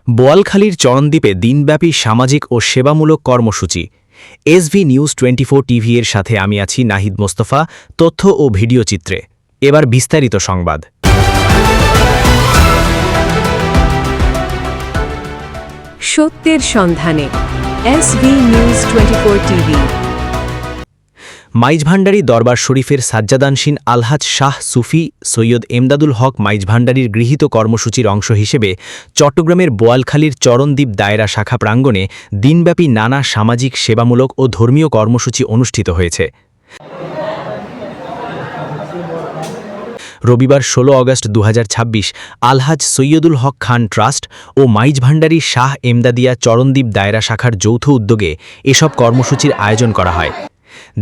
বোয়ালখালীর চরণদ্বীপে দিনব্যাপী সামাজিক ও সেবামূলক কর্মসূচি। এসভি নিউজ 24 টিভি এর সাথে আমি আছি নাহিদ মোস্তফা, তথ্য ও ভিডিও চিত্রে। এবার বিস্তারিত সংবাদ। সত্যের সন্ধানে এসভি নিউজ 24 টিভি। মাইজভান্ডারী দরবার শরীফের সাজ্জাদানশীন আলহাজ শাহ সুফি সৈয়দ এমদাদুল হক মাইজভান্ডারীর গৃহীত কর্মসূচির অংশ হিসেবে চট্টগ্রামের বোয়ালখালীর চরণদ্বীপ দায়রা শাখা প্রাঙ্গণে দিনব্যাপী নানা সামাজিক সেবামূলক ও ধর্মীয় কর্মসূচি অনুষ্ঠিত হয়েছে। রবিবার 16 আগস্ট 2026 আলহাজ সৈয়দুল হক খান ট্রাস্ট ও মাইজভান্ডারী শাহ এমদাদিয়া চরণদ্বীপ দায়রা শাখার যৌথ উদ্যোগে এসব কর্মসূচির আয়োজন করা হয়।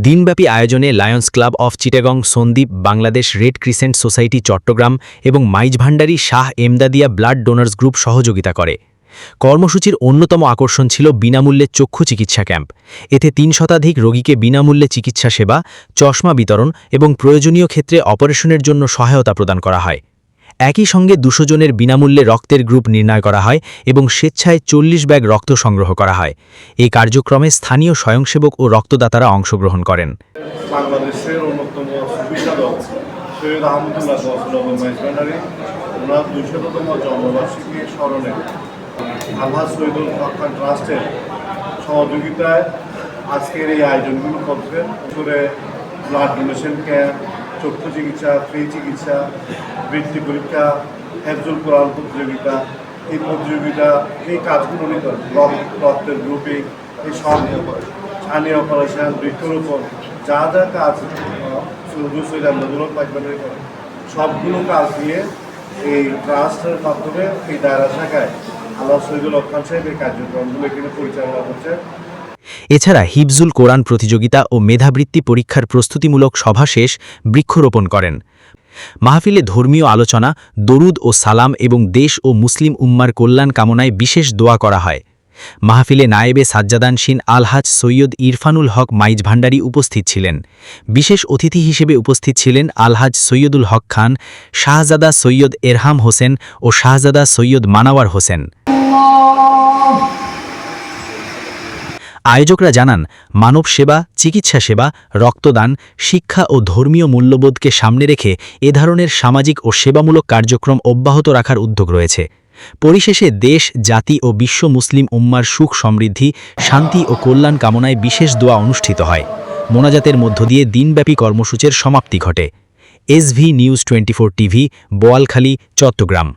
দিনব্যাপী আয়োজনে Lions Club of Chittagong Sandwip, Bangladesh Red Crescent Society Chattogram এবং Maizbhandari Shah Emdadia blood donors group সহযোগিতা করে। কর্মসূচির অন্যতম আকর্ষণ ছিল বিনামূল্যে চক্ষু চিকিৎসা ক্যাম্প। এতে 3 শতাধিক রোগীকে বিনামূল্যে চিকিৎসা সেবা, চশমা বিতরণ এবং প্রয়োজনীয় ক্ষেত্রে অপারেশনের জন্য সহায়তা প্রদান করা হয়। একই সঙ্গে 200 জনের বিনামূল্যে রক্তের গ্রুপ নির্ণয় করা হয় এবং স্বেচ্ছায় 40 ব্যাগ রক্ত সংগ্রহ করা হয়। এই কার্যক্রমে স্থানীয় স্বয়ংসেবক ও রক্তদাতারা অংশগ্রহণ করেন। বাংলাদেশের অন্যতম সুবিধাদক সৈয়দ আহমদুল্লাহ মাইজভান্ডারী ওনার 200তম জন্মবার্ষিকী স্মরণে আলহাজ সৈয়দুল হক খান ট্রাস্টের সহযোগিতায় আজকের এই আয়োজনগুলো করছেন। করে ব্লাড ডোনেশন ক্যাম্প, চক্ষু চিকিৎসা, ফ্রি চিকিৎসা, বৃত্তি পরীক্ষা, হেফজুল কোরআন প্রতিযোগিতা, এই প্রতিযোগিতা, এই কাজগুলো নিয়ে রক্তের গ্রুপিং, এই সব ছানি অপারেশন, বৃক্ষরোপণ, যা যা কাজ সৈয়দ এমদাদুল হক মাইজভান্ডারী করে সবগুলো কাজ নিয়ে এই ট্রাস্টের মাধ্যমে এই দায়রা শাখায় আল্লাহ সৈয়দুল হক খান সাহেব এই কার্যক্রমগুলো এখানে পরিচালনা করছে। এছাড়া হিফজুল কোরআন প্রতিযোগিতা ও মেধাবৃত্তি পরীক্ষার প্রস্তুতিমূলক সভা শেষ বৃক্ষরোপণ করেন। মাহফিলে ধর্মীয় আলোচনা, দরুদ ও সালাম এবং দেশ ও মুসলিম উম্মার কল্যাণ কামনায় বিশেষ দোয়া করা হয়। মাহফিলে নায়েবে সাজ্জাদানশীন আলহাজ সৈয়দ ইরফানুল হক মাইজভান্ডারী উপস্থিত ছিলেন। বিশেষ অতিথি হিসেবে উপস্থিত ছিলেন আলহাজ সৈয়দুল হক খান, শাহজাদা সৈয়দ এরহাম হোসেন ও শাহজাদা সৈয়দ মানাওয়ার হোসেন। আয়োজকরা জানান, মানব সেবা, চিকিৎসা সেবা, রক্তদান, শিক্ষা ও ধর্মীয় মূল্যবোধকে সামনে রেখে এ ধরনের সামাজিক ও সেবামূলক কার্যক্রম অব্যাহত রাখার উদ্যোগ রয়েছে। পরিশেষে দেশ, জাতি ও বিশ্ব মুসলিম উম্মার সুখ সমৃদ্ধি, শান্তি ও কল্যাণ কামনায় বিশেষ দোয়া অনুষ্ঠিত হয়। মোনাজাতের মধ্য দিয়ে দিনব্যাপী কর্মসূচির সমাপ্তি ঘটে। SV news 24 TV, Boalkhali, Chittagong.